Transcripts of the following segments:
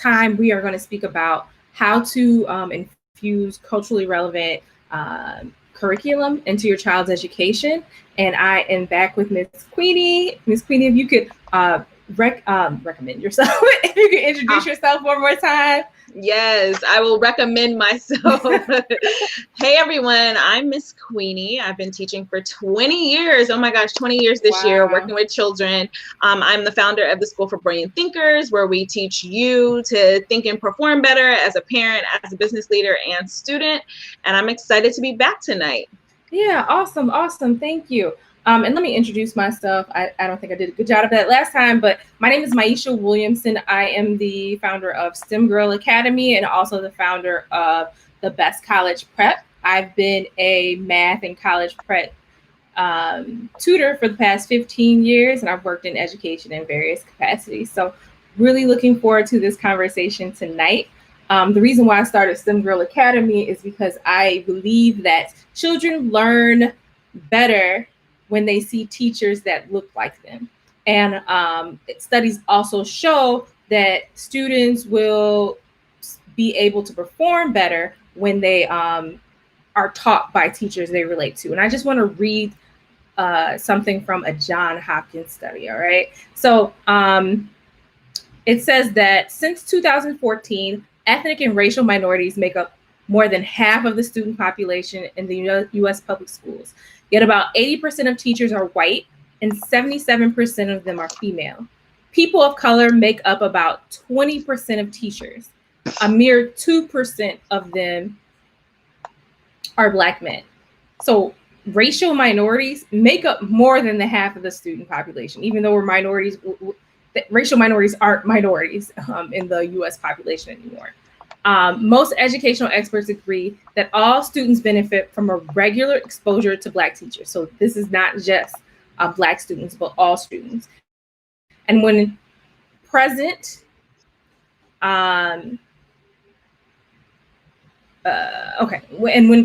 time, we are going to speak about how to infuse culturally relevant curriculum into your child's education. And I am back with Miss Queenie. Miss Queenie, if you could recommend yourself, if you could introduce yourself one more time. Yes, I will recommend myself. Hey everyone, I'm Miss Queenie. I've been teaching for 20 years. Oh my gosh, 20 years this year, working with children. I'm the founder of the School for Brilliant Thinkers, where we teach you to think and perform better as a parent, as a business leader, and student. And I'm excited to be back tonight. Yeah, awesome. Thank you. And let me introduce myself. I don't think I did a good job of that last time, but my name is Maisha Williamson. I am the founder of STEM Girl Academy and also the founder of the Best College Prep. I've been a math and college prep tutor for the past 15 years, and I've worked in education in various capacities. So really looking forward to this conversation tonight. The reason why I started STEM Girl Academy is because I believe that children learn better when they see teachers that look like them. And studies also show that students will be able to perform better when they are taught by teachers they relate to. And I just want to read something from a Johns Hopkins study, all right? So it says that since 2014, ethnic and racial minorities make up more than half of the student population in the U.S. public schools. Yet about 80% of teachers are white and 77% of them are female. People of color make up about 20% of teachers. A mere 2% of them are Black men. So racial minorities make up more than the half of the student population, even though we're minorities. Racial minorities aren't minorities in the U.S. population anymore. Most educational experts agree that all students benefit from a regular exposure to Black teachers. So this is not just Black students, but all students. And when present, when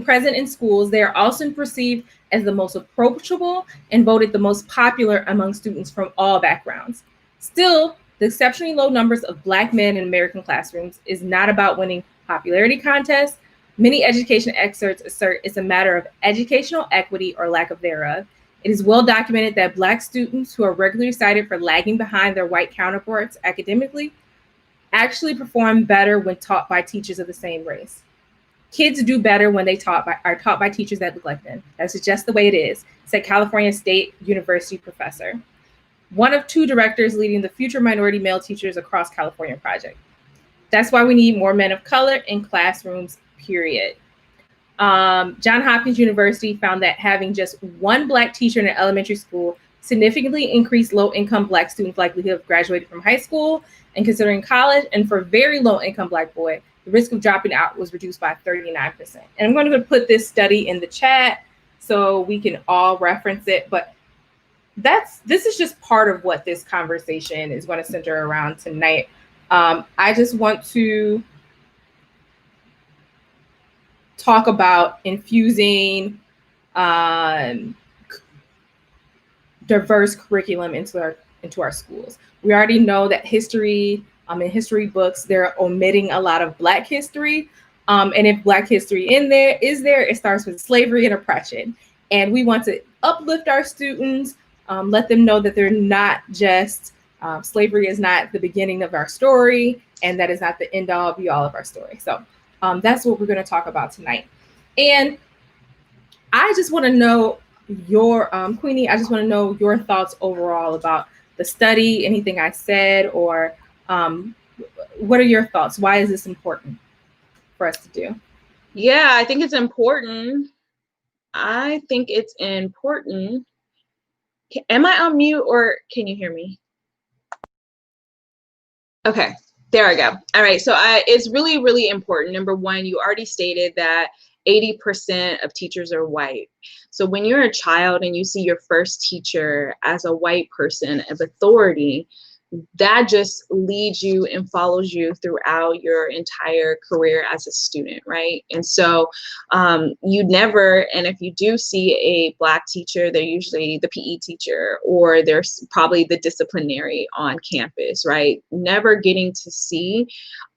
present in schools, they are often perceived as the most approachable and voted the most popular among students from all backgrounds. Still, the exceptionally low numbers of Black men in American classrooms is not about winning popularity contests. Many education experts assert it's a matter of educational equity or lack of thereof. It is well documented that Black students who are regularly cited for lagging behind their white counterparts academically actually perform better when taught by teachers of the same race. Kids do better when they are taught by teachers that look like them. That's just the way it is, said California State University professor, one of two directors leading the Future Minority Male Teachers Across California project. That's why we need more men of color in classrooms, period. Johns Hopkins University found that having just one Black teacher in an elementary school significantly increased low-income Black students' likelihood of graduating from high school and considering college, and for very low-income Black boy, the risk of dropping out was reduced by 39%. And I'm going to put this study in the chat so we can all reference it, but this is just part of what this conversation is going to center around tonight. I just want to talk about infusing diverse curriculum into our schools. We already know that history, in history books, they're omitting a lot of Black history. And if Black history is there, it starts with slavery and oppression. And we want to uplift our students, let them know that they're not just, slavery is not the beginning of our story, and that is not the end all be all of our story. So that's what we're going to talk about tonight. And I just want to know your, Queenie, I just want to know your thoughts overall about the study, anything I said, or what are your thoughts? Why is this important for us to do? Yeah, I think it's important. Am I on mute or can you hear me? Okay, there I go. All right, so it's really, really important. Number one, you already stated that 80% of teachers are white. So when you're a child and you see your first teacher as a white person of authority, that just leads you and follows you throughout your entire career as a student, right? And so you never, and if you do see a Black teacher, they're usually the PE teacher, or there's probably the disciplinary on campus, right? Never getting to see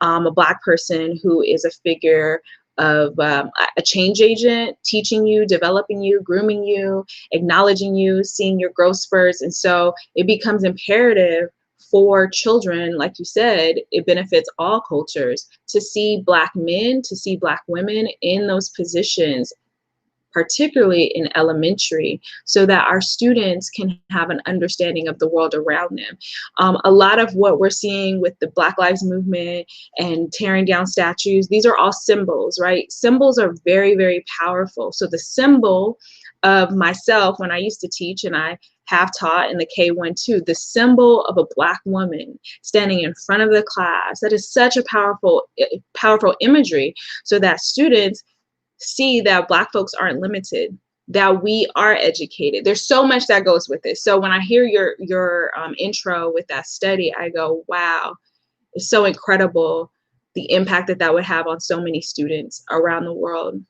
a Black person who is a figure of a change agent, teaching you, developing you, grooming you, acknowledging you, seeing your growth spurts. And so it becomes imperative for children, like you said, it benefits all cultures to see Black men, to see Black women in those positions, particularly in elementary, so that our students can have an understanding of the world around them. A lot of what we're seeing with the Black Lives Movement and tearing down statues, these are all symbols, right? Symbols are very, very powerful. So the symbol of myself, when I used to teach, and I have taught in the K-1 too, the symbol of a Black woman standing in front of the class, that is such a powerful imagery, so that students see that Black folks aren't limited, that we are educated. There's so much that goes with it. So when I hear your intro with that study, I go, wow, it's so incredible, the impact that that would have on so many students around the world.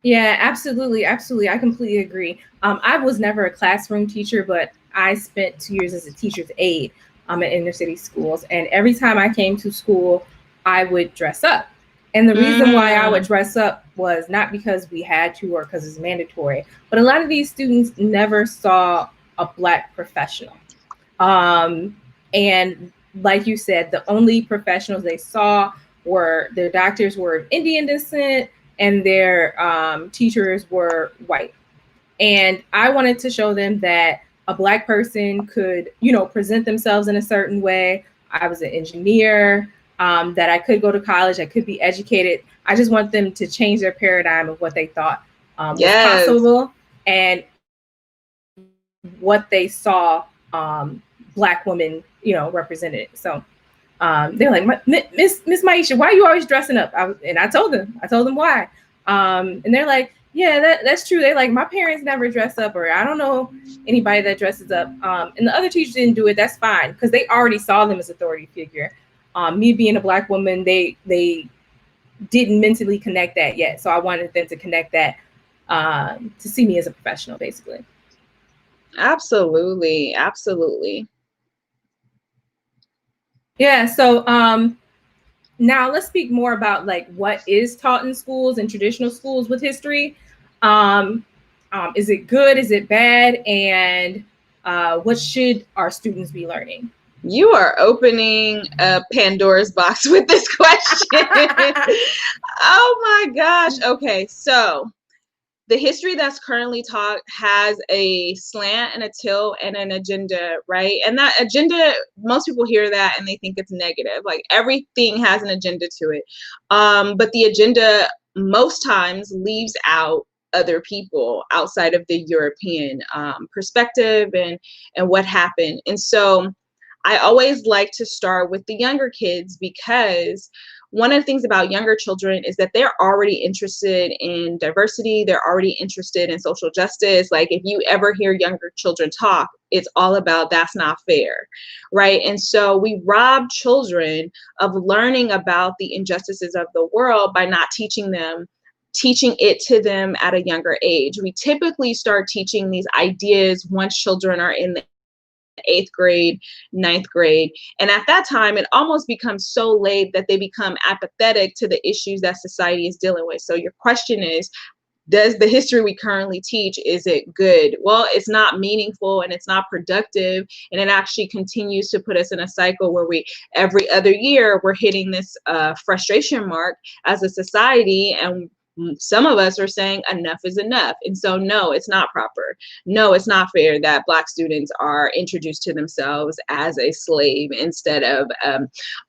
Yeah, absolutely. Absolutely. I completely agree. I was never a classroom teacher, but I spent 2 years as a teacher's aide at inner city schools. And every time I came to school, I would dress up. And the reason why I would dress up was not because we had to or because it's mandatory, but a lot of these students never saw a Black professional. And like you said, the only professionals they saw were their doctors were of Indian descent, and their teachers were white. And I wanted to show them that a Black person could, present themselves in a certain way. I was an engineer, that I could go to college, I could be educated. I just want them to change their paradigm of what they thought was possible, and what they saw Black women, represented. So they're like, Miss Maisha, why are you always dressing up? And I told them why. And they're like, yeah, that's true. They're like, my parents never dress up, or I don't know anybody that dresses up. And the other teachers didn't do it. That's fine, because they already saw them as authority figure. Me being a Black woman, they didn't mentally connect that yet. So I wanted them to connect that, to see me as a professional, basically. Absolutely. Absolutely. Yeah. So now let's speak more about like what is taught in schools and traditional schools with history. Is it good? Is it bad? And what should our students be learning? You are opening a Pandora's box with this question. Oh my gosh. Okay, so the history that's currently taught has a slant and a tilt and an agenda, right? And that agenda, most people hear that and they think it's negative. Like everything has an agenda to it. But the agenda most times leaves out other people outside of the European perspective and what happened. And so I always like to start with the younger kids, because one of the things about younger children is that they're already interested in diversity. They're already interested in social justice. Like if you ever hear younger children talk, it's all about that's not fair, right? And so we rob children of learning about the injustices of the world by not teaching it to them at a younger age. We typically start teaching these ideas once children are in the 8th grade, 9th grade. And at that time, it almost becomes so late that they become apathetic to the issues that society is dealing with. So your question is, does the history we currently teach, is it good? Well, it's not meaningful and it's not productive. And it actually continues to put us in a cycle where every other year, we're hitting this frustration mark as a society. And some of us are saying enough is enough. And so, no, it's not proper. No, it's not fair that Black students are introduced to themselves as a slave instead of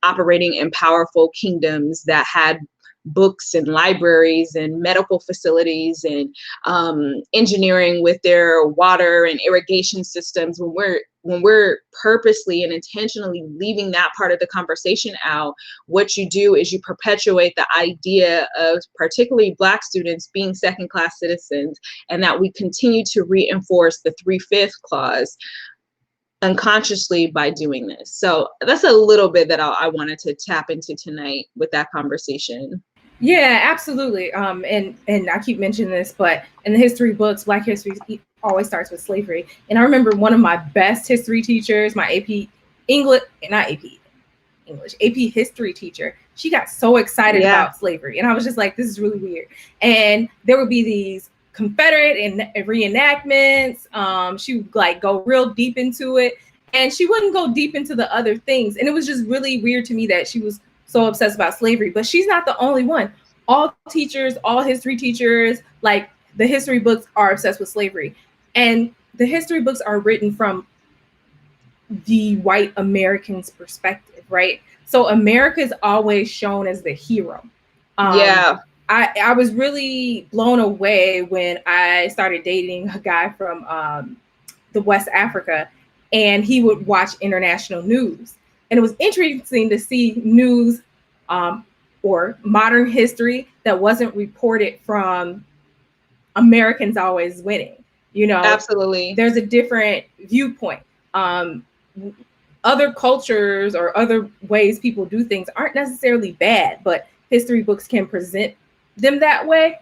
operating in powerful kingdoms that had books and libraries and medical facilities and engineering with their water and irrigation systems. When we're purposely and intentionally leaving that part of the conversation out, what you do is you perpetuate the idea of particularly Black students being second-class citizens, and that we continue to reinforce the 3/5 clause. unconsciously by doing this. So that's a little bit that I wanted to tap into tonight with that conversation. Yeah, absolutely. And I keep mentioning this, but in the history books, Black history always starts with slavery. And I remember one of my best history teachers, my AP English, not AP English, AP history teacher. She got so excited about slavery, and I was just like, this is really weird. And there would be these Confederate and reenactments. She would like go real deep into it, and she wouldn't go deep into the other things. And it was just really weird to me that she was so obsessed about slavery. But she's not the only one. All teachers, all history teachers, like the history books are obsessed with slavery. And the history books are written from the white American's perspective, right? So America is always shown as the hero. I was really blown away when I started dating a guy from the West Africa, and he would watch international news. And it was interesting to see news or modern history that wasn't reported from Americans always winning. You know, absolutely. There's a different viewpoint. Other cultures or other ways people do things aren't necessarily bad, but history books can present them that way.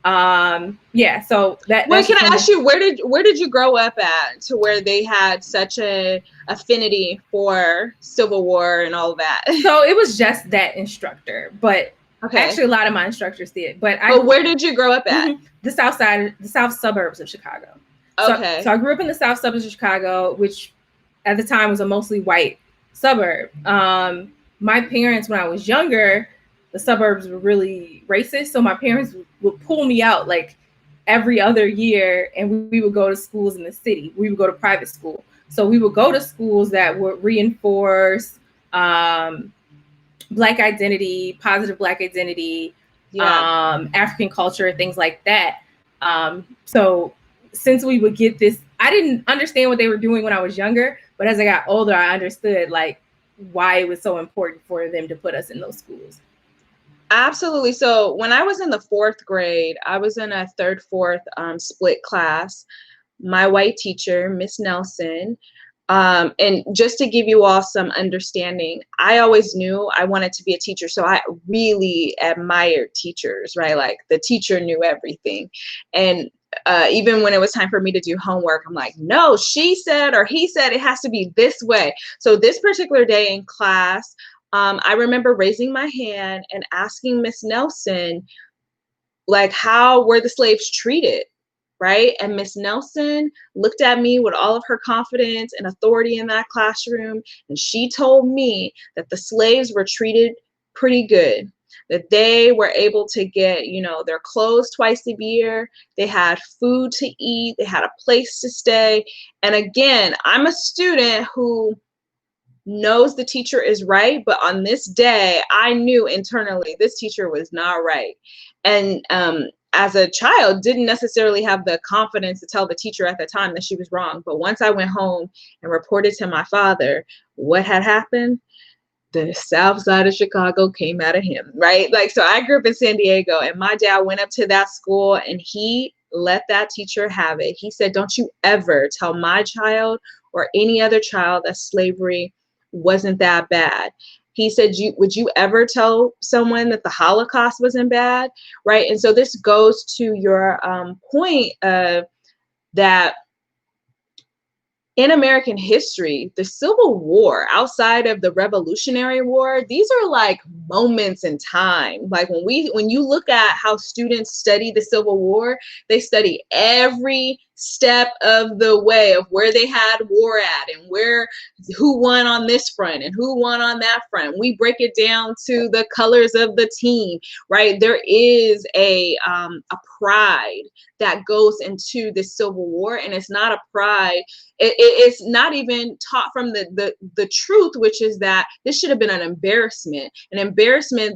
So that. Well, can I ask you, where did you grow up at to where they had such a affinity for Civil War and all of that? So it was just that instructor, but actually a lot of my instructors did. But where did you grow up at? The south suburbs of Chicago. Okay. So I grew up in the south suburbs of Chicago, which at the time was a mostly white suburb. My parents, when I was younger, the suburbs were really racist. So my parents would pull me out like every other year, and we would go to schools in the city. We would go to private school. So we would go to schools that would reinforce Black identity, positive Black identity, African culture, things like that. So since we would get this, I didn't understand what they were doing when I was younger, but as I got older, I understood like why it was so important for them to put us in those schools. Absolutely. So when I was in the 4th grade, I was in a 3rd, 4th split class. My white teacher, Miss Nelson, and just to give you all some understanding, I always knew I wanted to be a teacher. So I really admired teachers, right? Like the teacher knew everything. And even when it was time for me to do homework, I'm like, no, she said or he said it has to be this way. So this particular day in class, I remember raising my hand and asking Miss Nelson, like, how were the slaves treated? Right? And Miss Nelson looked at me with all of her confidence and authority in that classroom, and she told me that the slaves were treated pretty good, that they were able to get, their clothes twice a year, they had food to eat, they had a place to stay. And again, I'm a student who knows the teacher is right, but on this day, I knew internally this teacher was not right. And as a child, didn't necessarily have the confidence to tell the teacher at the time that she was wrong. But once I went home and reported to my father what had happened, the south side of Chicago came out of him, right? Like, so I grew up in San Diego, and my dad went up to that school and he let that teacher have it. He said, don't you ever tell my child or any other child that slavery wasn't that bad. He said, would you ever tell someone that the Holocaust wasn't bad, right? And so this goes to your point of that in American history, the Civil War, outside of the Revolutionary War, these are like moments in time. Like when you look at how students study the Civil War, they study every step of the way of where they had war at and who won on this front and who won on that front. We break it down to the colors of the team, right? There is a pride that goes into the Civil War, and it's not a pride. It's not even taught from the truth, which is that this should have been an embarrassment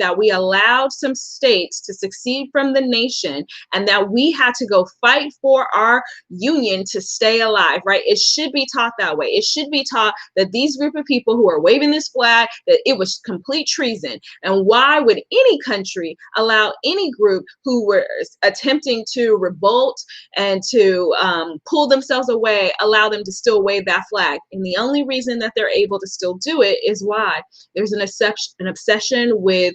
that we allowed some states to succeed from the nation, and that we had to go fight for our Union to stay alive, right? It should be taught that way. It should be taught that these group of people who are waving this flag, that it was complete treason. And why would any country allow any group who were attempting to revolt and to pull themselves away, allow them to still wave that flag? And the only reason that they're able to still do it is why? There's an obsession with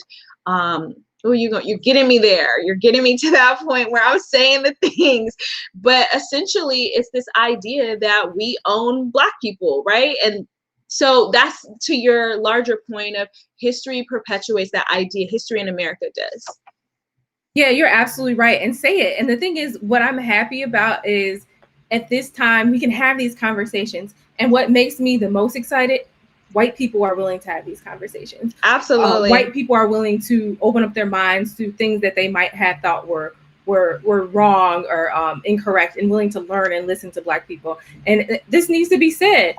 oh, you're getting me there. You're getting me to that point where I was saying the things. But essentially, it's this idea that we own Black people, right? And so that's to your larger point of history perpetuates that idea. History in America does. Yeah, you're absolutely right. And say it. And the thing is, what I'm happy about is at this time, we can have these conversations. And what makes me the most excited, white people are willing to have these conversations. Absolutely. White people are willing to open up their minds to things that they might have thought were wrong or incorrect, and willing to learn and listen to Black people. And this needs to be said.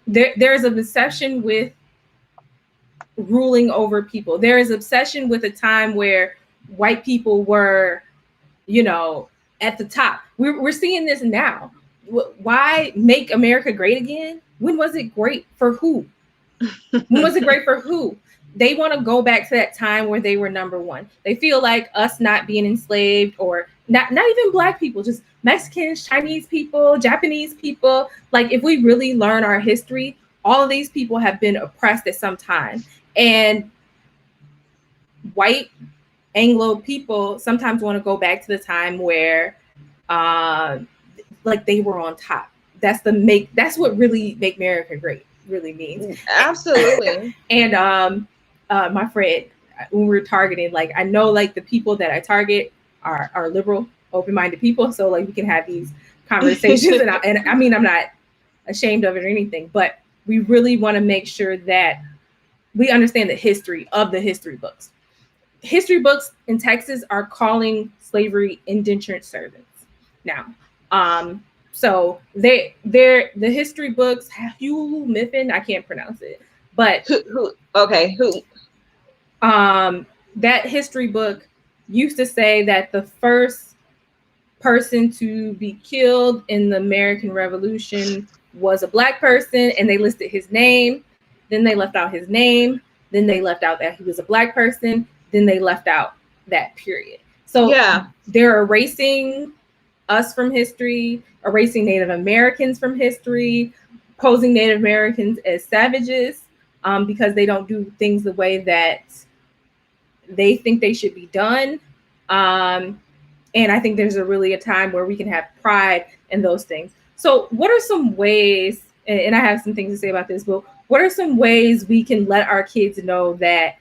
There's an obsession with ruling over people. There is obsession with a time where white people were, at the top. We're seeing this now. Why make America great again? When was it great for who? When was it great for who? They want to go back to that time where they were number one. They feel like us not being enslaved, or not even Black people, just Mexicans, Chinese people, Japanese people. Like, if we really learn our history, all of these people have been oppressed at some time. And white Anglo people sometimes want to go back to the time where like they were on top. That's what really make America great really means. Absolutely. And my friend, when we're targeting, like, I know like the people that I target are liberal, open-minded people, so like we can have these conversations. and I mean, I'm not ashamed of it or anything, but we really want to make sure that we understand the history of the history books. History books in Texas are calling slavery indentured servants now. So the history books, Hugh Mifflin, I can't pronounce it, but who? That history book used to say that the first person to be killed in the American Revolution was a Black person, and they listed his name. Then they left out his name. Then they left out that he was a Black person. Then they left out that period. So yeah, they're erasing us from history, erasing Native Americans from history, posing Native Americans as savages because they don't do things the way that they think they should be done. And I think there's really a time where we can have pride in those things. So what are some ways, and I have some things to say about this, but what are some ways we can let our kids know that,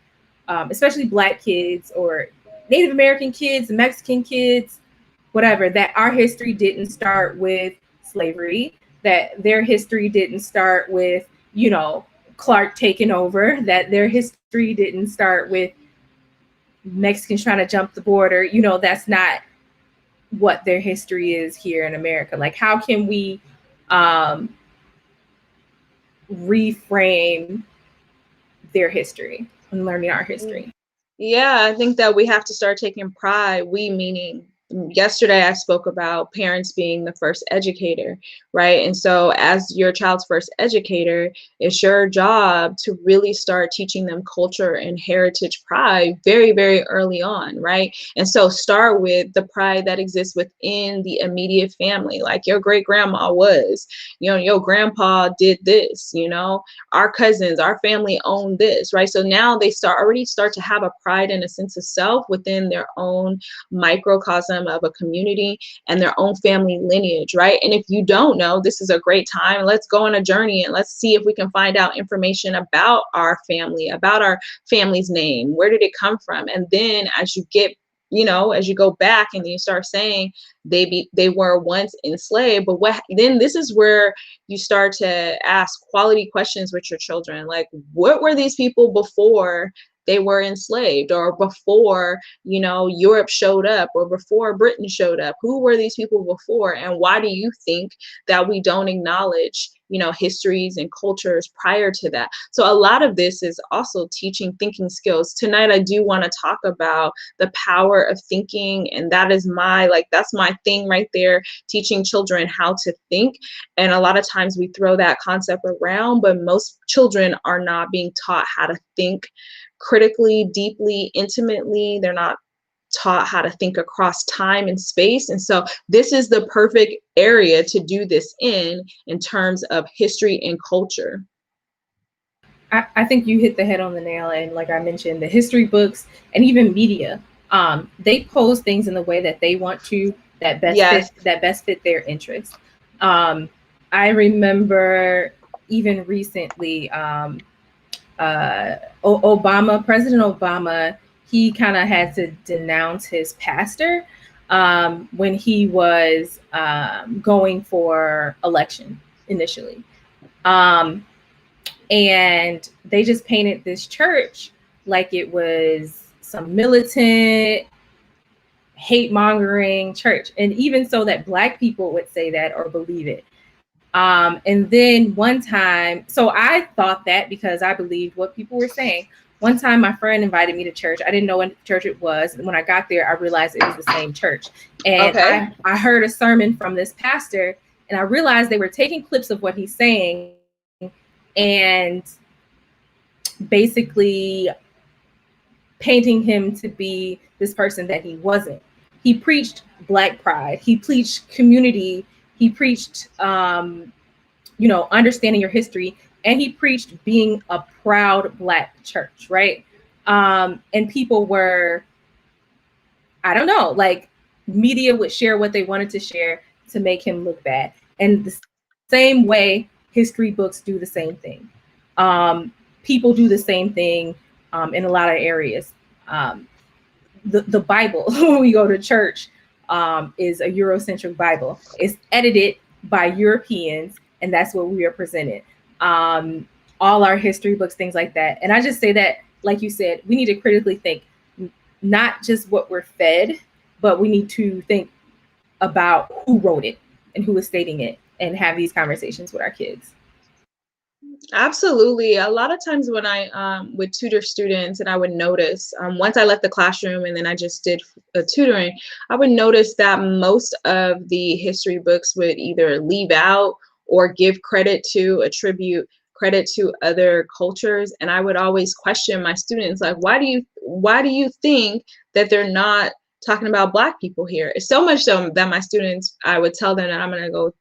especially Black kids or Native American kids, Mexican kids, whatever, that our history didn't start with slavery, that their history didn't start with, Clark taking over, that their history didn't start with Mexicans trying to jump the border. That's not what their history is here in America. Like, how can we reframe their history and learning our history? Yeah, I think that we have to start taking pride. We meaning yesterday I spoke about parents being the first educator, right? And so as your child's first educator, it's your job to really start teaching them culture and heritage pride very, very early on, right? And so start with the pride that exists within the immediate family, like your great grandma was, your grandpa did this, our cousins, our family owned this, right? So now they already start to have a pride and a sense of self within their own microcosm of a community and their own family lineage, right? And if you don't know, this is a great time. Let's go on a journey and let's see if we can find out information about our family, about our family's name. Where did it come from? And then as you get, as you go back and you start saying they were once enslaved, but then this is where you start to ask quality questions with your children. Like, what were these people before they were enslaved, or before, Europe showed up, or before Britain showed up? Who were these people before? And why do you think that we don't acknowledge histories and cultures prior to that. So a lot of this is also teaching thinking skills. Tonight, I do want to talk about the power of thinking, and that's my thing right there, teaching children how to think. And a lot of times we throw that concept around, but most children are not being taught how to think critically, deeply, intimately. They're not taught how to think across time and space. And so this is the perfect area to do this in terms of history and culture. I think you hit the head on the nail. And like I mentioned, the history books and even media, they pose things in the way that they want to, that best fit their interest. I remember even recently, President Obama, he kind of had to denounce his pastor when he was going for election initially. And they just painted this church like it was some militant, hate-mongering church. And even so that Black people would say that or believe it. And then one time, so I thought that because I believed what people were saying. One time my friend invited me to church. I didn't know what church it was. And when I got there, I realized it was the same church. And okay. I heard a sermon from this pastor, and I realized they were taking clips of what he's saying and basically painting him to be this person that he wasn't. He preached Black pride. He preached community. He preached, understanding your history. And he preached being a proud Black church, right? And people were, I don't know, like media would share what they wanted to share to make him look bad. And the same way history books do the same thing. People do the same thing in a lot of areas. The Bible, when we go to church, is a Eurocentric Bible. It's edited by Europeans, and that's what we are presented. All our history books, things like that. And I just say that, like you said, we need to critically think, not just what we're fed, but we need to think about who wrote it and who is stating it, and have these conversations with our kids. Absolutely. A lot of times when I would tutor students, and I would notice once I left the classroom and then I just did tutoring, I would notice that most of the history books would either leave out or give credit to, attribute credit to other cultures. And I would always question my students, like, why do you think that they're not talking about Black people here? It's so much so that my students, I would tell them that I'm going to go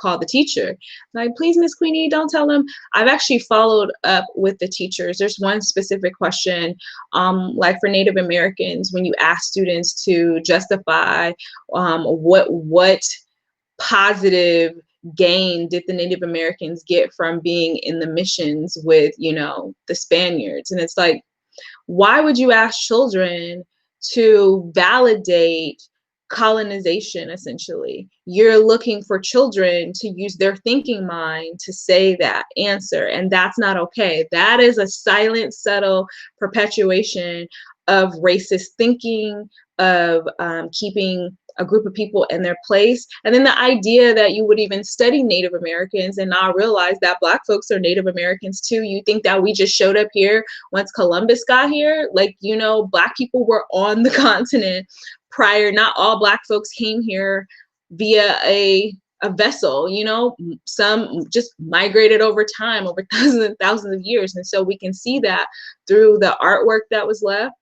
call the teacher. Like, please, Miss Queenie, don't tell them. I've actually followed up with the teachers. There's one specific question, like for Native Americans, when you ask students to justify what positive gain did the Native Americans get from being in the missions with, the Spaniards? And it's like, why would you ask children to validate colonization? Essentially, you're looking for children to use their thinking mind to say that answer, and that's not okay. That is a silent, subtle perpetuation of racist thinking, of keeping a group of people in their place. And then the idea that you would even study Native Americans and not realize that Black folks are Native Americans too. You think that we just showed up here once Columbus got here? Like, Black people were on the continent prior. Not all Black folks came here via a vessel, some just migrated over time, over thousands and thousands of years. And so we can see that through the artwork that was left,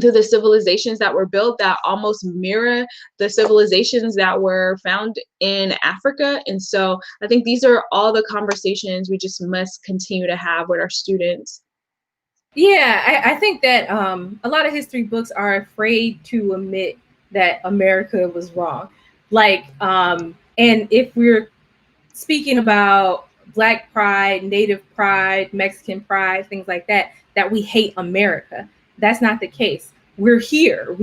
through the civilizations that were built that almost mirror the civilizations that were found in Africa. And so I think these are all the conversations we just must continue to have with our students. Yeah, I think that a lot of history books are afraid to admit that America was wrong. Like, and if we're speaking about Black pride, Native pride, Mexican pride, things like that, that we hate America. That's not the case. We're here.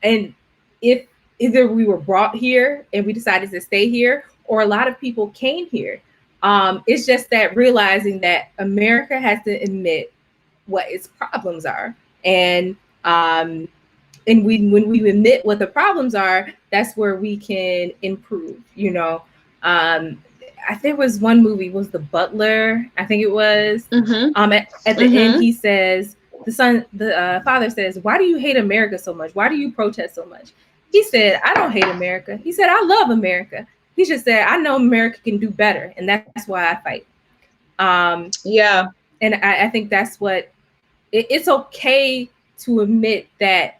And if either we were brought here and we decided to stay here, or a lot of people came here. It's just that realizing that America has to admit what its problems are. And when we admit what the problems are, that's where we can improve. there was one movie, was The Butler, I think it was. Mm-hmm. At the end, he says, the father says, "Why do you hate America so much? Why do you protest so much?" He said, "I don't hate America." He said, "I love America." He just said, "I know America can do better, and that's why I fight." Yeah. And I think that's what, it's okay to admit that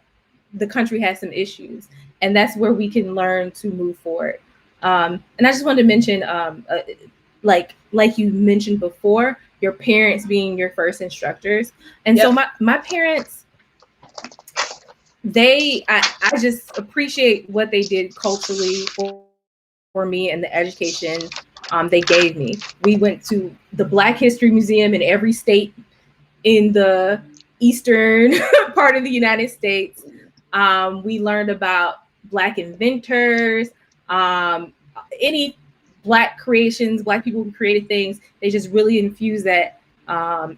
the country has some issues, and that's where we can learn to move forward. And I just wanted to mention, like you mentioned before, your parents being your first instructors. And so my parents, I just appreciate what they did culturally for me and the education they gave me. We went to the Black History Museum in every state in the eastern part of the United States. We learned about Black inventors, any Black creations, Black people who created things. They just really infused that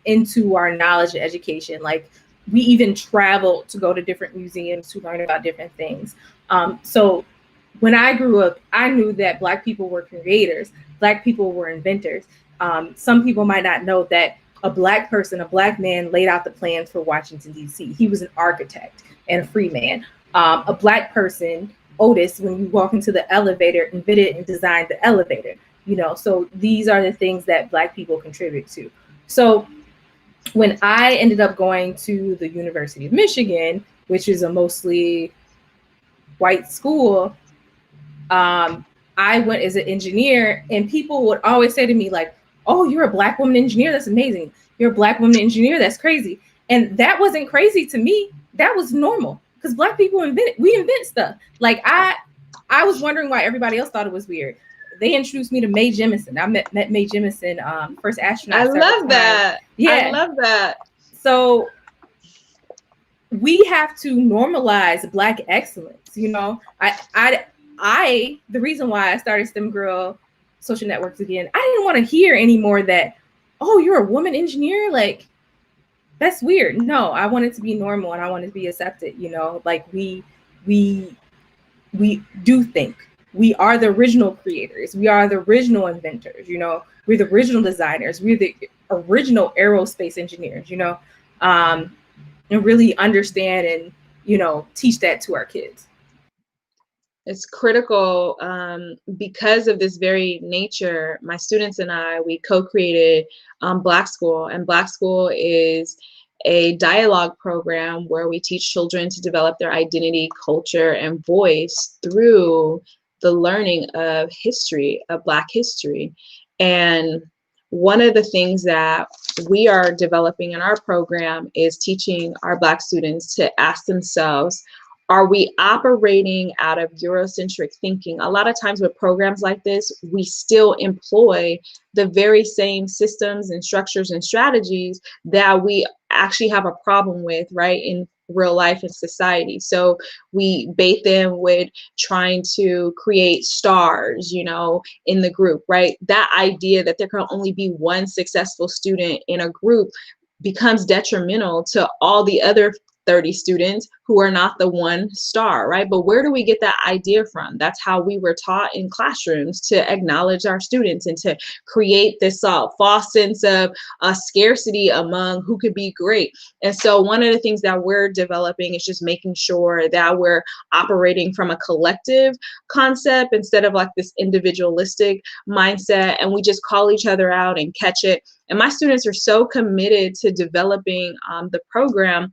into our knowledge and education. Like, we even traveled to go to different museums to learn about different things. So when I grew up, I knew that Black people were creators, Black people were inventors. Some people might not know that a Black person, a Black man, laid out the plans for Washington, D.C. He was an architect and a free man. A Black person, Otis, when you walk into the elevator, invented and designed the elevator. So these are the things that Black people contribute to. So when I ended up going to the University of Michigan, which is a mostly white school, I went as an engineer, and people would always say to me, like, "Oh, you're a Black woman engineer? That's amazing. You're a Black woman engineer? That's crazy." And that wasn't crazy to me. That was normal, because Black people invent stuff. Like, I was wondering why everybody else thought it was weird. They introduced me to Mae Jemison. I met Mae Jemison, first astronaut. I love that. Yeah, I love that. So we have to normalize Black excellence. The reason why I started STEM Girl Social Networks again, I didn't want to hear anymore that, "Oh, you're a woman engineer? Like, that's weird." No, I want it to be normal, and I want it to be accepted. Like, we do think we are the original creators. We are the original inventors. We're the original designers. We're the original aerospace engineers. And really understand and teach that to our kids. It's critical because of this very nature. My students and I, we co-created Black School, and Black School is a dialogue program where we teach children to develop their identity, culture, and voice through the learning of history, of Black history. And one of the things that we are developing in our program is teaching our Black students to ask themselves, are we operating out of Eurocentric thinking? A lot of times with programs like this, we still employ the very same systems and structures and strategies that we actually have a problem with, right, in real life and society. So we bait them with trying to create stars, in the group, right? That idea that there can only be one successful student in a group becomes detrimental to all the other 30 students who are not the one star, right? But where do we get that idea from? That's how we were taught in classrooms to acknowledge our students and to create this false sense of scarcity among who could be great. And so one of the things that we're developing is just making sure that we're operating from a collective concept instead of like this individualistic mindset, and we just call each other out and catch it. And my students are so committed to developing the program.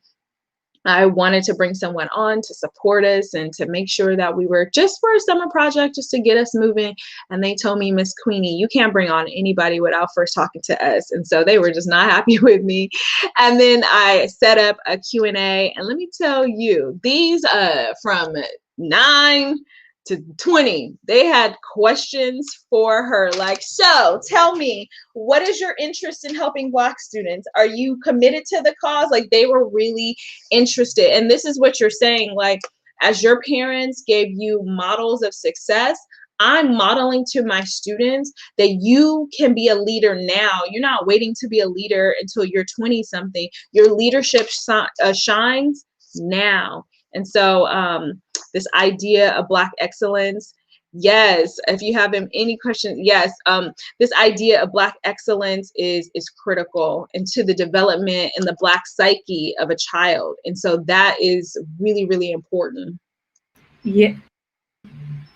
I wanted to bring someone on to support us and to make sure that we were just for a summer project, just to get us moving. And they told me, "Miss Queenie, you can't bring on anybody without first talking to us." And so they were just not happy with me. And then I set up a Q&A. And let me tell you, these from 9 to 20, they had questions for her. Like, "So tell me, what is your interest in helping Black students? Are you committed to the cause?" Like, they were really interested. And this is what you're saying, like, as your parents gave you models of success, I'm modeling to my students that you can be a leader now. You're not waiting to be a leader until you're 20 something. Your leadership shines now. And so this idea of Black excellence Yes, if you have any questions, yes. This idea of Black excellence is critical into the development and the Black psyche of a child. And so that is really, really important. Yeah.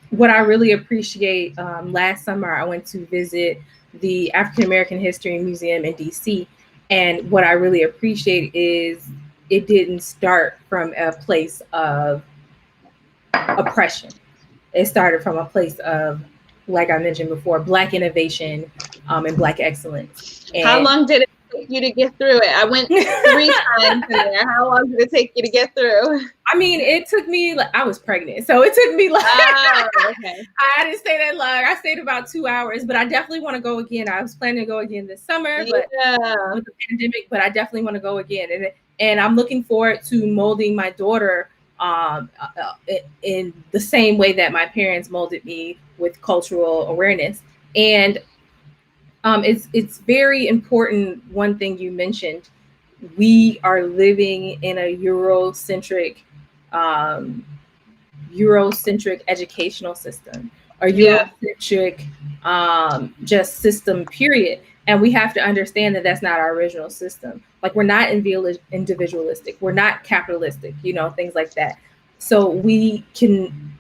What I really appreciate, last summer I went to visit the African American History Museum in DC. And what I really appreciate is it didn't start from a place of oppression. It started from a place of, like I mentioned before, Black innovation, and Black excellence. How And long did it take you to get through it? I went 3 times in there. How long did it take you to get through? I mean, it took me, like, I was pregnant, so it took me like, Oh, okay. I didn't stay that long. I stayed about 2 hours, but I definitely want to go again. I was planning to go again this summer, but with the pandemic, but I definitely want to go again. And I'm looking forward to molding my daughter in the same way that my parents molded me, with cultural awareness. And it's very important. One thing you mentioned, we are living in a um, Eurocentric educational system, or Eurocentric just system, period. And we have to understand that that's not our original system. Like, we're not individualistic, we're not capitalistic, things like that. So we can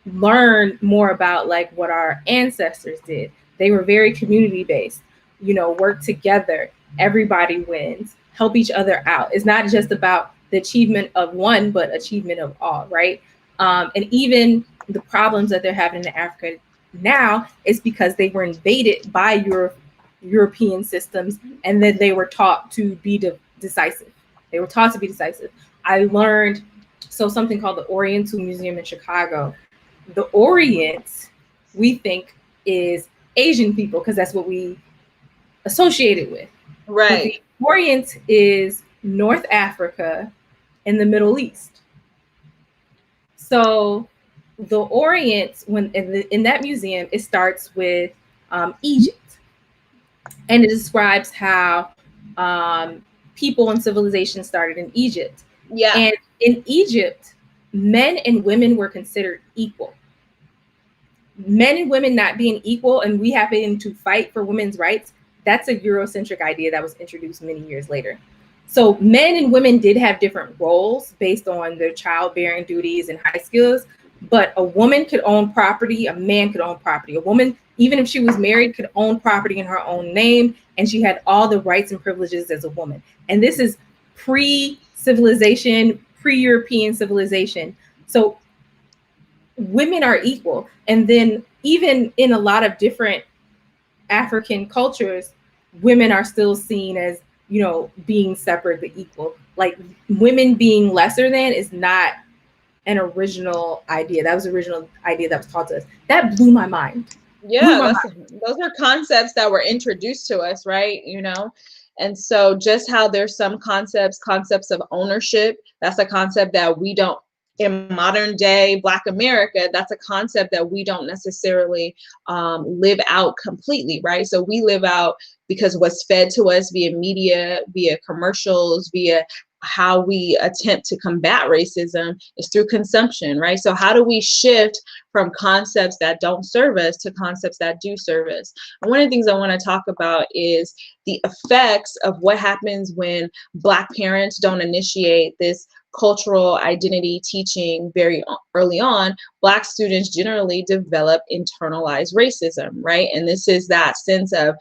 learn more about like what our ancestors did. They were very community based, work together, everybody wins, help each other out. It's not just about the achievement of one, but achievement of all, right? And even the problems that they're having in Africa now is because they were invaded by European systems, and then they were taught to be decisive. They were taught to be decisive. I learned something called the Oriental Museum in Chicago. The Orient, we think, is Asian people because that's what we associate it with. Right. But the Orient is North Africa and the Middle East. So the Orient, when in that museum, it starts with Egypt, and it describes how people and civilization started in Egypt. Yeah. And in Egypt, men and women were considered equal. Men and women not being equal, and we having to fight for women's rights, that's a Eurocentric idea that was introduced many years later. So men and women did have different roles based on their childbearing duties and high skills, but a woman could own property, a man could own property. A woman, even if she was married, could own property in her own name, and she had all the rights and privileges as a woman. And this is pre-civilization, pre-European civilization. So women are equal. And then even in a lot of different African cultures, women are still seen as, being separate but equal. Like, women being lesser than is not an original idea. That was the original idea that was taught to us. That blew my mind. Yeah, those are concepts that were introduced to us, right? And so just how there's some concepts of ownership, that's a concept that we don't, in modern day Black America, that's a concept that we don't necessarily live out completely, right? So we live out because what's fed to us via media, via commercials, via how we attempt to combat racism is through consumption, right? So how do we shift from concepts that don't serve us to concepts that do serve us? And one of the things I want to talk about is the effects of what happens when Black parents don't initiate this cultural identity teaching very early on. Black students generally develop internalized racism, right? And this is that sense of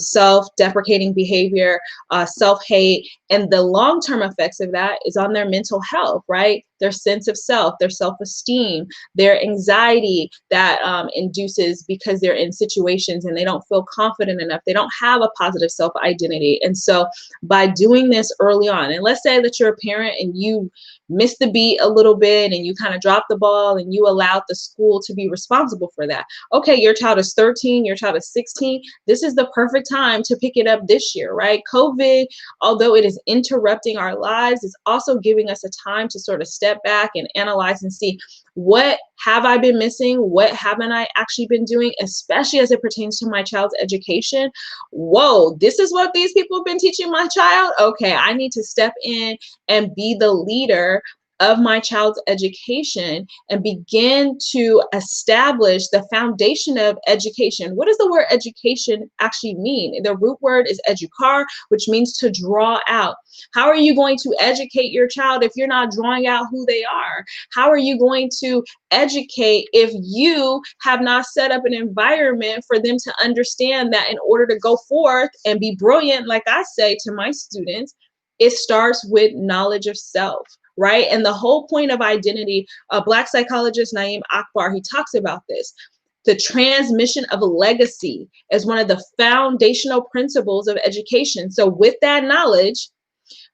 self-deprecating behavior, self-hate, and the long-term effects of that is on their mental health, right? Their sense of self, their self-esteem, their anxiety that induces because they're in situations and they don't feel confident enough. They don't have a positive self-identity. And so by doing this early on, and let's say that you're a parent and you missed the beat a little bit and you kind of dropped the ball and you allowed the school to be responsible for that. Okay, your child is 13, your child is 16. This is the perfect time to pick it up this year, right? COVID, although it is interrupting our lives, is also giving us a time to sort of step back and analyze and see, what have I been missing? What haven't I actually been doing, especially as it pertains to my child's education? Whoa, this is what these people have been teaching my child? Okay, I need to step in and be the leader of my child's education and begin to establish the foundation of education. What does the word education actually mean? The root word is educar, which means to draw out. How are you going to educate your child if you're not drawing out who they are? How are you going to educate if you have not set up an environment for them to understand that in order to go forth and be brilliant, like I say to my students, it starts with knowledge of self, right? And the whole point of identity, a Black psychologist, Naeem Akbar, he talks about this. The transmission of legacy is one of the foundational principles of education. So with that knowledge,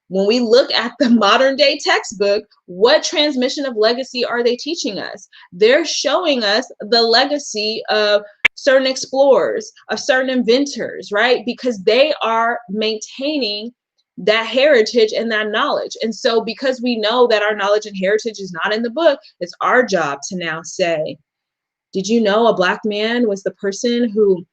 when we look at the modern day textbook, what transmission of legacy are they teaching us? They're showing us the legacy of certain explorers, of certain inventors, right? Because they are maintaining that heritage and that knowledge. And so because we know that our knowledge and heritage is not in the book, it's our job to now say, did you know a Black man was the person who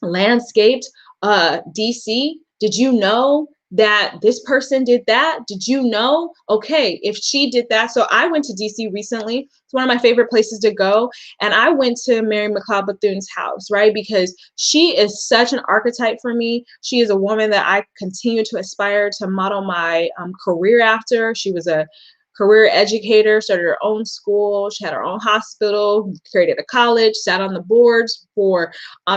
landscaped DC? Did you know that this person did that? Did you know? Okay, if she did that. So I went to DC recently. It's one of my favorite places to go. And I went to Mary McLeod Bethune's house, right? Because she is such an archetype for me. She is a woman that I continue to aspire to model my career after. She was a career educator, started her own school. She had her own hospital, created a college, sat on the boards for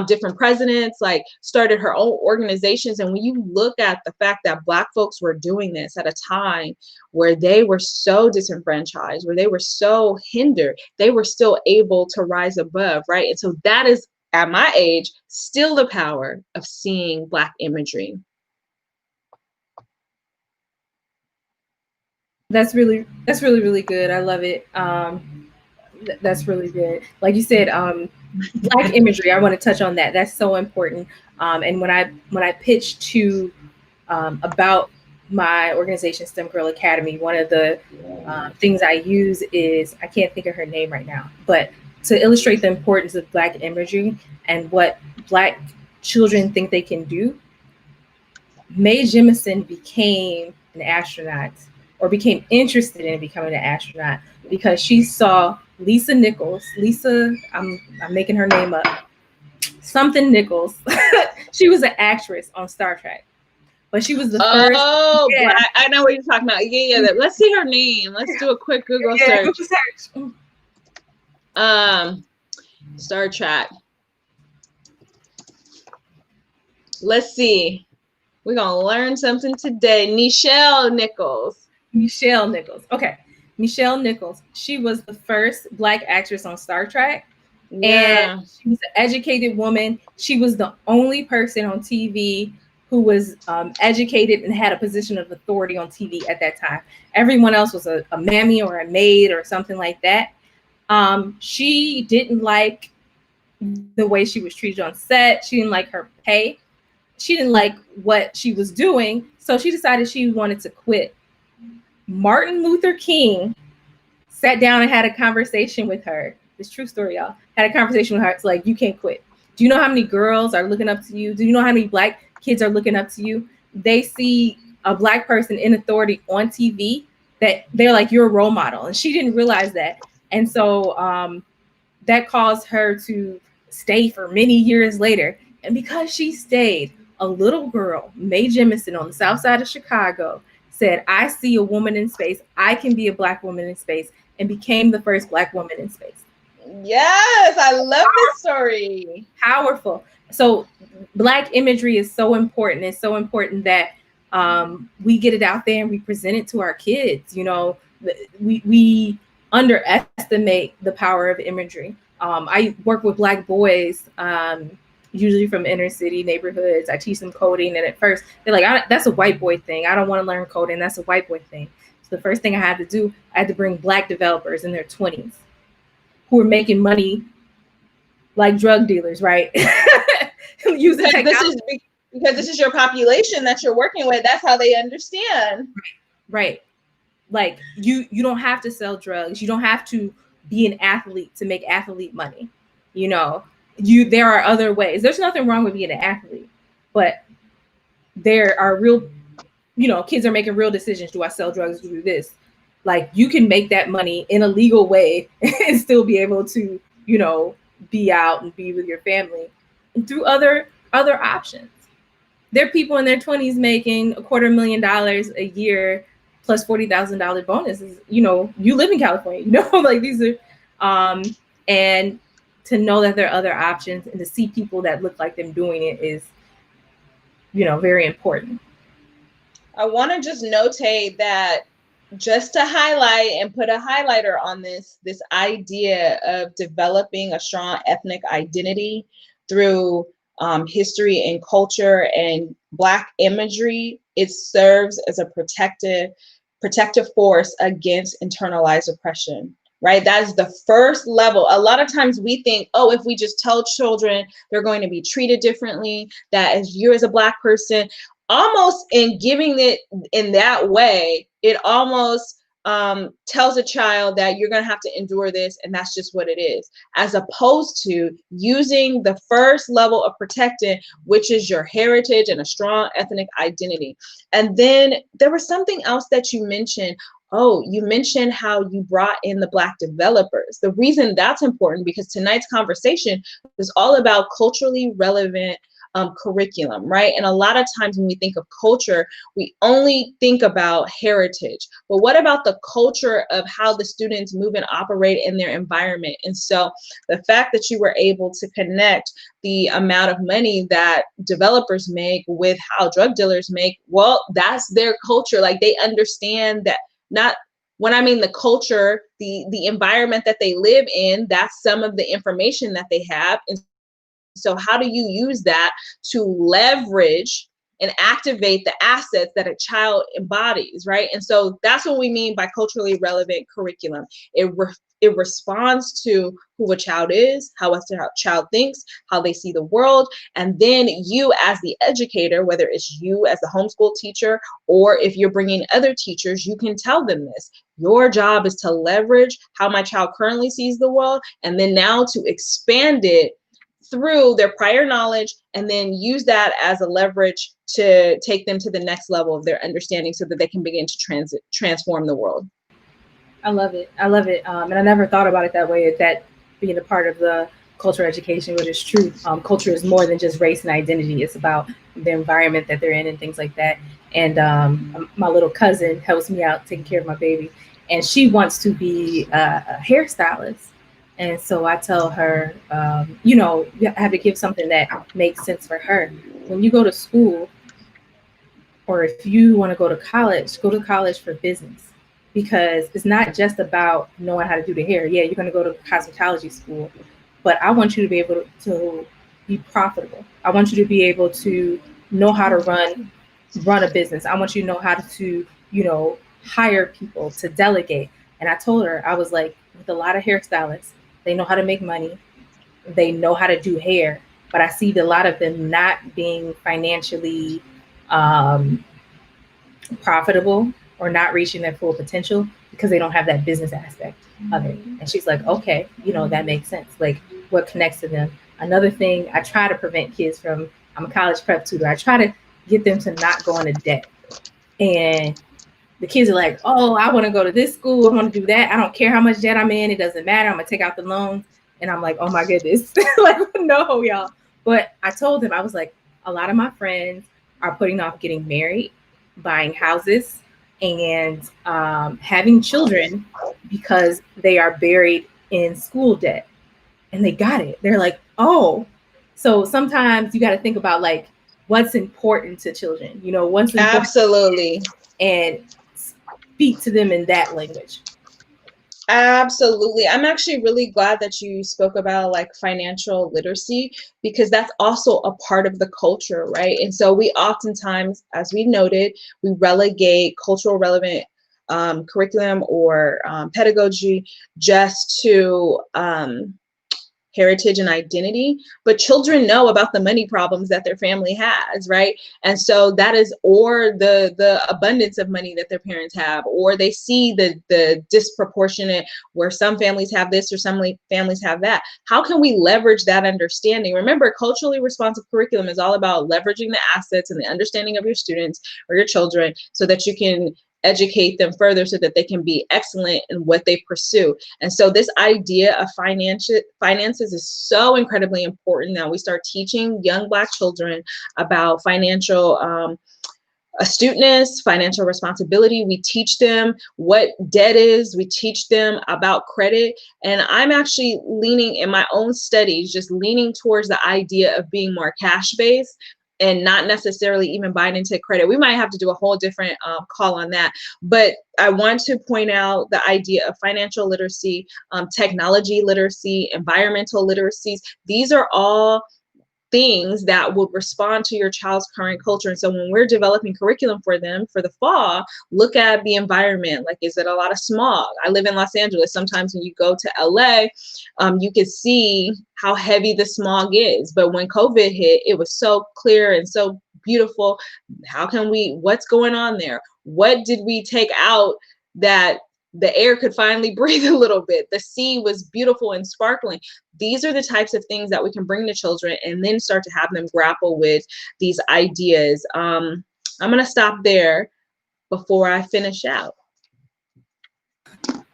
different presidents, like started her own organizations. And when you look at the fact that Black folks were doing this at a time where they were so disenfranchised, where they were so hindered, they were still able to rise above, right? And so that is, at my age, still the power of seeing Black imagery. That's really good. I love it. That's really good. Like you said, Black imagery. I want to touch on that. That's so important. And when I pitched to about my organization, STEM Girl Academy, one of the things I use is, I can't think of her name right now, but to illustrate the importance of Black imagery and what Black children think they can do. Maisha Williamson became an astronaut, or became interested in becoming an astronaut, because she saw Lisa Nichols. Lisa, I'm making her name up. Something Nichols. She was an actress on Star Trek, but she was the first. Oh, yeah. I know what you're talking about. Yeah. Let's see her name. Let's do a quick Google search. Google search. Star Trek. Let's see. We're gonna learn something today. Nichelle Nichols. Okay. Nichelle Nichols. She was the first Black actress on Star Trek. Yeah. And she was an educated woman. She was the only person on TV who was educated and had a position of authority on TV at that time. Everyone else was a mammy or a maid or something like that. She didn't like the way she was treated on set. She didn't like her pay. She didn't like what she was doing. So she decided she wanted to quit. Martin Luther King sat down and had a conversation with her. This true story, y'all. Had a conversation with her. It's like, you can't quit. Do you know how many girls are looking up to you? Do you know how many Black kids are looking up to you? They see a Black person in authority on TV that they're like, you're a role model. And she didn't realize that. And so that caused her to stay for many years later. And because she stayed, a little girl, Maisha Williamson, on the south side of Chicago, said, I see a woman in space. I can be a Black woman in space, and became the first Black woman in space. Yes, I love this story. Powerful. So Black imagery is so important. It's so important that we get it out there and we present it to our kids. You know, we underestimate the power of imagery. I work with Black boys, usually from inner city neighborhoods. I teach them coding, and at first they're like, that's a white boy thing. I don't want to learn coding. That's a white boy thing. So the first thing I had to do, I had to bring Black developers in their 20s who are making money like drug dealers, right? Using technology. Because this is your population that you're working with. That's how they understand. Right. Like you don't have to sell drugs. You don't have to be an athlete to make athlete money. You know, there are other ways. There's nothing wrong with being an athlete, but there are real, kids are making real decisions. Do I sell drugs? Do this? Like you can make that money in a legal way and still be able to, you know, be out and be with your family and through other options. There are people in their 20s making $250,000 a year plus $40,000 bonuses. You know, you live in California, you know, like these are, and to know that there are other options and to see people that look like them doing it is, you know, very important. I want to just notate that, just to highlight and put a highlighter on this idea of developing a strong ethnic identity through history and culture and Black imagery, it serves as a protective force against internalized oppression. Right? That is the first level. A lot of times we think, oh, if we just tell children they're going to be treated differently, that as you as a Black person, almost in giving it in that way, it almost tells a child that you're going to have to endure this and that's just what it is, as opposed to using the first level of protecting, which is your heritage and a strong ethnic identity. And then there was something else that you mentioned. Oh, you mentioned how you brought in the Black developers. The reason that's important, because tonight's conversation is all about culturally relevant curriculum, right? And a lot of times when we think of culture, we only think about heritage. But what about the culture of how the students move and operate in their environment? And so the fact that you were able to connect the amount of money that developers make with how drug dealers make, well, that's their culture. Like they understand that, not when I mean the culture, the environment that they live in, that's some of the information that they have. And so how do you use that to leverage and activate the assets that a child embodies, right? And so that's what we mean by culturally relevant curriculum. It responds to who a child is, how a child thinks, how they see the world. And then you as the educator, whether it's you as the homeschool teacher, or if you're bringing other teachers, you can tell them this. Your job is to leverage how my child currently sees the world, and then now to expand it through their prior knowledge, and then use that as a leverage to take them to the next level of their understanding so that they can begin to transform the world. I love it. I love it. And I never thought about it that way, that being a part of the culture education, but it's true. Culture is more than just race and identity. It's about the environment that they're in and things like that. And my little cousin helps me out taking care of my baby, and she wants to be a hairstylist. And so I tell her, you know, you have to give something that makes sense for her. When you go to school, or if you want to go to college for business, because it's not just about knowing how to do the hair. Yeah, you're going to go to cosmetology school, but I want you to be able to be profitable. I want you to be able to know how to run a business. I want you to know how to, you know, hire people, to delegate. And I told her, I was like, with a lot of hairstylists, they know how to make money, they know how to do hair, but I see a lot of them not being financially profitable or not reaching their full potential because they don't have that business aspect of it. And she's like, okay, you know, that makes sense. Like what connects to them. Another thing, I try to prevent kids from, I'm a college prep tutor, I try to get them to not go into debt. And the kids are like, oh, I want to go to this school, I want to do that, I don't care how much debt I'm in, it doesn't matter, I'm gonna take out the loans. And I'm like, oh my goodness, like no, y'all. But I told them, I was like, a lot of my friends are putting off getting married, buying houses, and having children because they are buried in school debt. And they got it. They're like, oh. So sometimes you got to think about like what's important to children, you know, what's important. Absolutely. And speak to them in that language. Absolutely. I'm actually really glad that you spoke about like financial literacy, because that's also a part of the culture, right? And so we oftentimes, as we noted, we relegate cultural relevant curriculum or pedagogy just to heritage and identity, but children know about the money problems that their family has, right? And so that is, or the abundance of money that their parents have, or they see the disproportionate where some families have this or some families have that. How can we leverage that understanding? Remember, culturally responsive curriculum is all about leveraging the assets and the understanding of your students or your children so that you can educate them further so that they can be excellent in what they pursue. And so this idea of finances is so incredibly important that we start teaching young Black children about financial astuteness, financial responsibility. We teach them what debt is. We teach them about credit. And I'm actually leaning in my own studies, just leaning towards the idea of being more cash-based and not necessarily even buying into credit. We might have to do a whole different call on that. But I want to point out the idea of financial literacy, technology literacy, environmental literacies. These are all things that would respond to your child's current culture. And so when we're developing curriculum for them for the fall, look at the environment. Like, is it a lot of smog? I live in Los Angeles. Sometimes when you go to LA, you can see how heavy the smog is. But when COVID hit, it was so clear and so beautiful. What's going on there? What did we take out that the air could finally breathe a little bit? The sea was beautiful and sparkling. These are the types of things that we can bring to children and then start to have them grapple with these ideas. I'm going to stop there before I finish out.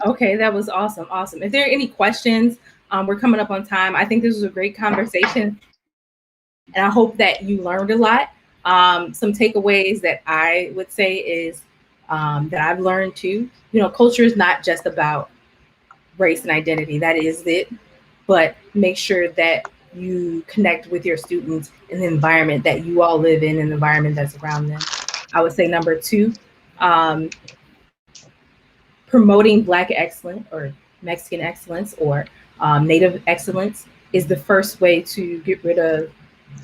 Okay, that was awesome. Awesome. If there are any questions, we're coming up on time. I think this was a great conversation, and I hope that you learned a lot. Some takeaways that I would say is that I've learned too. Culture is not just about race and identity. That is it. But make sure that you connect with your students in the environment that you all live in and the environment that's around them. I would say number 2, promoting Black excellence or Mexican excellence or Native excellence is the first way to get rid of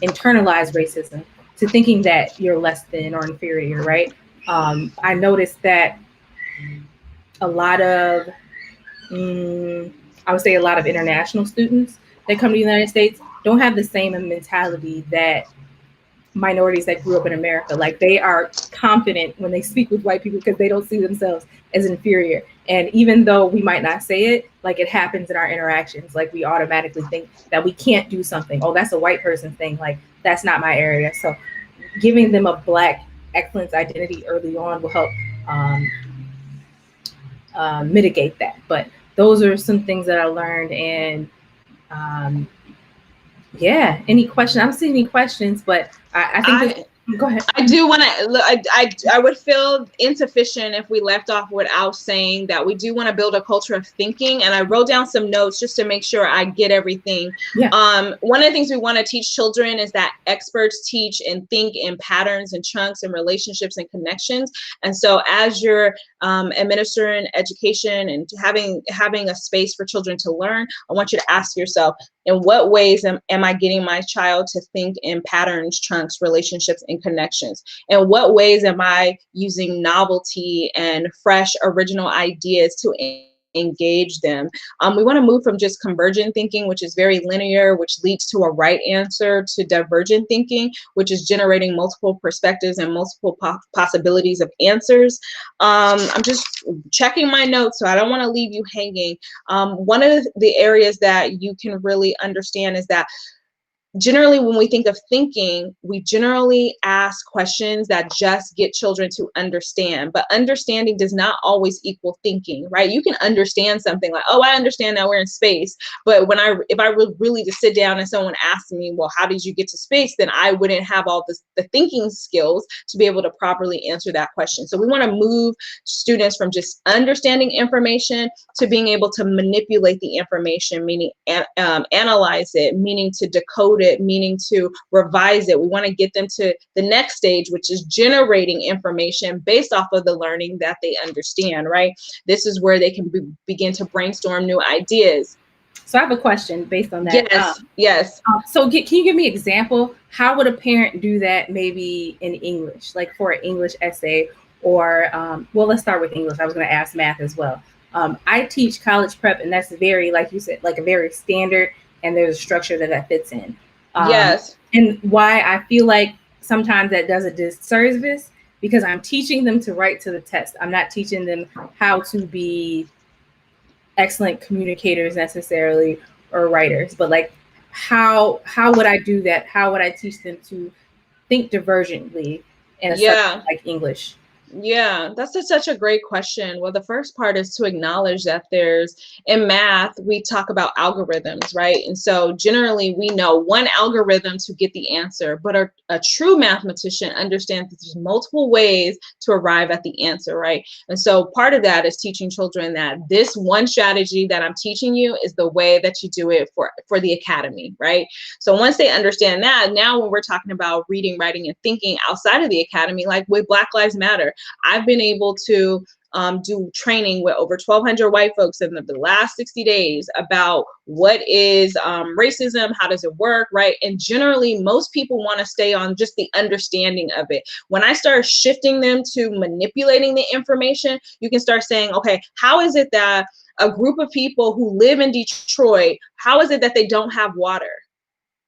internalized racism, to thinking that you're less than or inferior, right? I noticed that a lot of, I would say a lot of international students that come to the United States don't have the same mentality that minorities that grew up in America. Like, they are confident when they speak with white people because they don't see themselves as inferior. And even though we might not say it, like, it happens in our interactions. Like, we automatically think that we can't do something. Oh, that's a white person thing. Like, that's not my area. So giving them a Black excellence identity early on will help mitigate that. But those are some things that I learned. And yeah, any questions? I don't see any questions, but I think go ahead. I do want to, I would feel insufficient if we left off without saying that we do want to build a culture of thinking. And I wrote down some notes just to make sure I get everything. Yeah. One of the things we want to teach children is that experts teach and think in patterns and chunks and relationships and connections. And so as you're administering education and having a space for children to learn, I want you to ask yourself, in what ways am I getting my child to think in patterns, chunks, relationships, and connections? In what ways am I using novelty and fresh, original ideas to engage them? We want to move from just convergent thinking, which is very linear, which leads to a right answer, to divergent thinking, which is generating multiple perspectives and multiple possibilities of answers. I'm just checking my notes, so I don't want to leave you hanging. One of the areas that you can really understand is that generally, when we think of thinking, we generally ask questions that just get children to understand, but understanding does not always equal thinking, right? You can understand something like, oh, I understand that we're in space, but if I were really to sit down and someone asked me, well, how did you get to space? Then I wouldn't have all the thinking skills to be able to properly answer that question. So we want to move students from just understanding information to being able to manipulate the information, meaning analyze it, meaning to decode it, meaning to revise it. We want to get them to the next stage, which is generating information based off of the learning that they understand, right? This is where they can begin to brainstorm new ideas. So I have a question based on that. Yes. So can you give me an example? How would a parent do that maybe in English, like for an English essay or, well, let's start with English. I was going to ask math as well. I teach college prep, and that's very, like you said, like a very standard, and there's a structure that fits in. Yes. And why I feel like sometimes that does a disservice, because I'm teaching them to write to the test. I'm not teaching them how to be excellent communicators necessarily or writers, but like how would I do that? How would I teach them to think divergently in a subject like English? Yeah, that's such a great question. Well, the first part is to acknowledge that in math, we talk about algorithms, right? And so generally we know one algorithm to get the answer, but a true mathematician understands that there's multiple ways to arrive at the answer, right? And so part of that is teaching children that this one strategy that I'm teaching you is the way that you do it for the academy, right? So once they understand that, now when we're talking about reading, writing, and thinking outside of the academy, like with Black Lives Matter, I've been able to do training with over 1,200 white folks in the last 60 days about what is racism, how does it work, right? And generally, most people want to stay on just the understanding of it. When I start shifting them to manipulating the information, you can start saying, okay, how is it that a group of people who live in Detroit, how is it that they don't have water?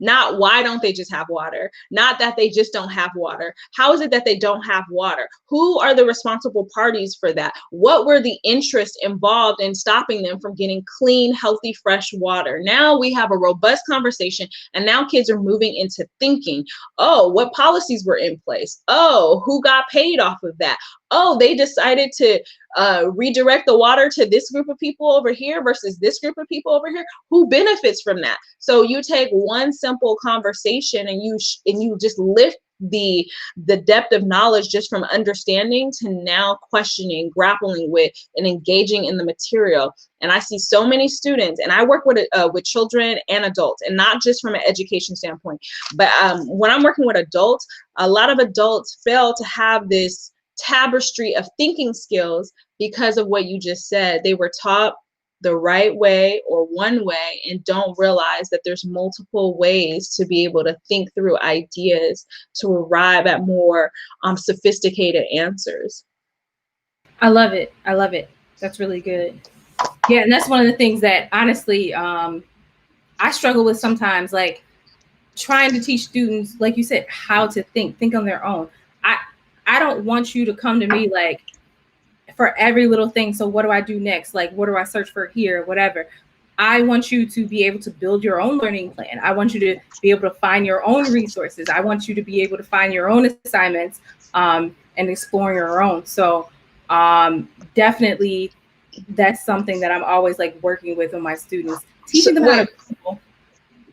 Not why don't they just have water? Not that they just don't have water. How is it that they don't have water? Who are the responsible parties for that? What were the interests involved in stopping them from getting clean, healthy, fresh water? Now we have a robust conversation, and now kids are moving into thinking, oh, what policies were in place? Oh, who got paid off of that? Oh, they decided to redirect the water to this group of people over here versus this group of people over here. Who benefits from that? So you take one simple conversation and you just lift the depth of knowledge just from understanding to now questioning, grappling with, and engaging in the material. And I see so many students, and I work with children and adults, and not just from an education standpoint, but when I'm working with adults, a lot of adults fail to have this tapestry of thinking skills because of what you just said. They were taught the right way or one way and don't realize that there's multiple ways to be able to think through ideas to arrive at more sophisticated answers. I love it. I love it. That's really good. Yeah, and that's one of the things that honestly I struggle with sometimes, like trying to teach students, like you said, how to think on their own. I I don't want you to come to me like for every little thing. So what do I do next? Like, what do I search for here? Whatever. I want you to be able to build your own learning plan. I want you to be able to find your own resources. I want you to be able to find your own assignments and explore your own. So definitely that's something that I'm always like working with my students, teaching them how to.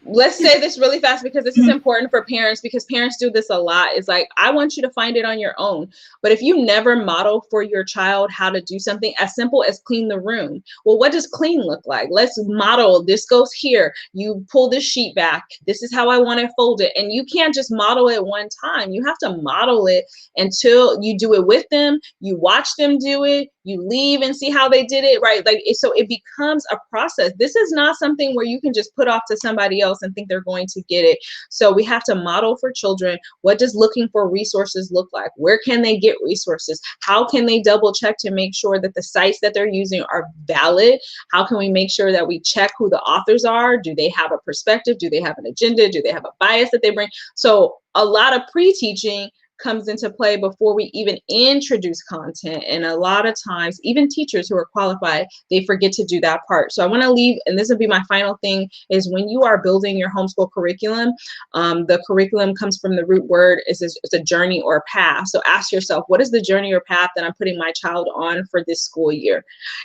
Let's say this really fast because this is important for parents, because parents do this a lot. It's like, I want you to find it on your own. But if you never model for your child how to do something as simple as clean the room, well, what does clean look like? Let's model. This goes here. You pull this sheet back. This is how I want it folded. And you can't just model it one time. You have to model it until you do it with them. You watch them do it. You leave and see how they did it, right? Like, so it becomes a process. This is not something where you can just put off to somebody else and think they're going to get it. So we have to model for children. What does looking for resources look like? Where can they get resources? How can they double check to make sure that the sites that they're using are valid? How can we make sure that we check who the authors are? Do they have a perspective? Do they have an agenda? Do they have a bias that they bring? So a lot of pre-teaching comes into play before we even introduce content. And a lot of times, even teachers who are qualified, they forget to do that part. So I want to leave, and this will be my final thing, is when you are building your homeschool curriculum, the curriculum comes from the root word, it's a journey or a path. So ask yourself, what is the journey or path that I'm putting my child on for this school year?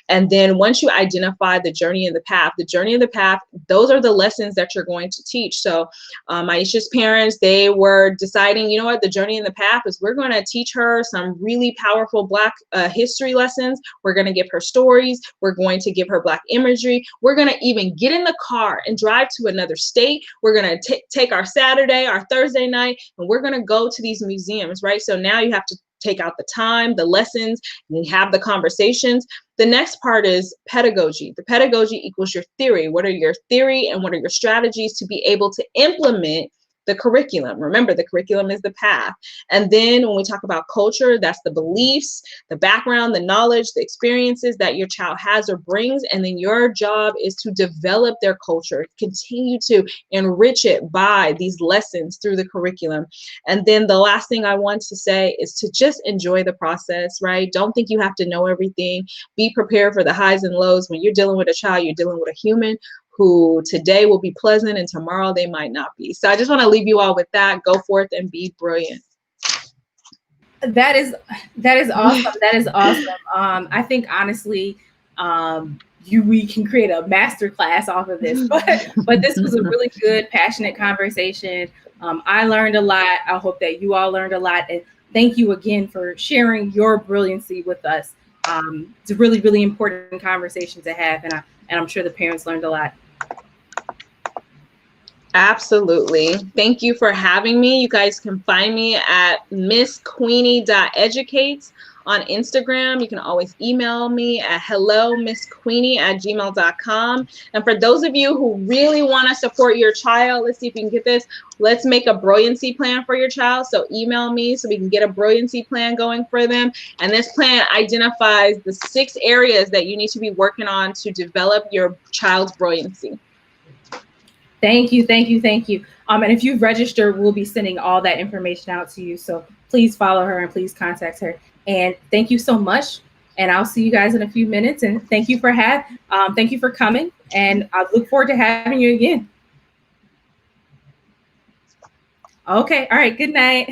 And then once you identify the journey and the path, those are the lessons that you're going to teach. So Maisha's parents, they were deciding, you know what, the journey and the path is we're going to teach her some really powerful Black history lessons. We're going to give her stories. We're going to give her Black imagery. We're going to even get in the car and drive to another state. We're going to take our Saturday, our Thursday night, and we're going to go to these museums, right? So now you have to take out the time, the lessons, and have the conversations. The next part is pedagogy. The pedagogy equals your theory. What are your theory and what are your strategies to be able to implement the curriculum? Remember, the curriculum is the path. And then when we talk about culture, that's the beliefs, the background, the knowledge, the experiences that your child has or brings. And then your job is to develop their culture, continue to enrich it by these lessons through the curriculum. And then the last thing I want to say is to just enjoy the process, right? Don't think you have to know everything. Be prepared for the highs and lows. When you're dealing with a child, you're dealing with a human who today will be pleasant and tomorrow they might not be. So I just want to leave you all with that. Go forth and be brilliant. That is awesome. That is awesome. I think honestly, we can create a master class off of this. But this was a really good, passionate conversation. I learned a lot. I hope that you all learned a lot. And thank you again for sharing your brilliancy with us. It's a really, really important conversation to have, and I'm sure the parents learned a lot. Absolutely. Thank you for having me. You guys can find me at missqueenie.educates on Instagram. You can always email me at hellomissqueenie@gmail.com. And for those of you who really want to support your child, let's see if we can get this. Let's make a brilliancy plan for your child. So email me so we can get a brilliancy plan going for them. And this plan identifies the 6 areas that you need to be working on to develop your child's brilliancy. Thank you, thank you, thank you. And if you've registered, we'll be sending all that information out to you. So please follow her and please contact her. And thank you so much. And I'll see you guys in a few minutes. And thank you for coming. And I look forward to having you again. Okay. All right. Good night.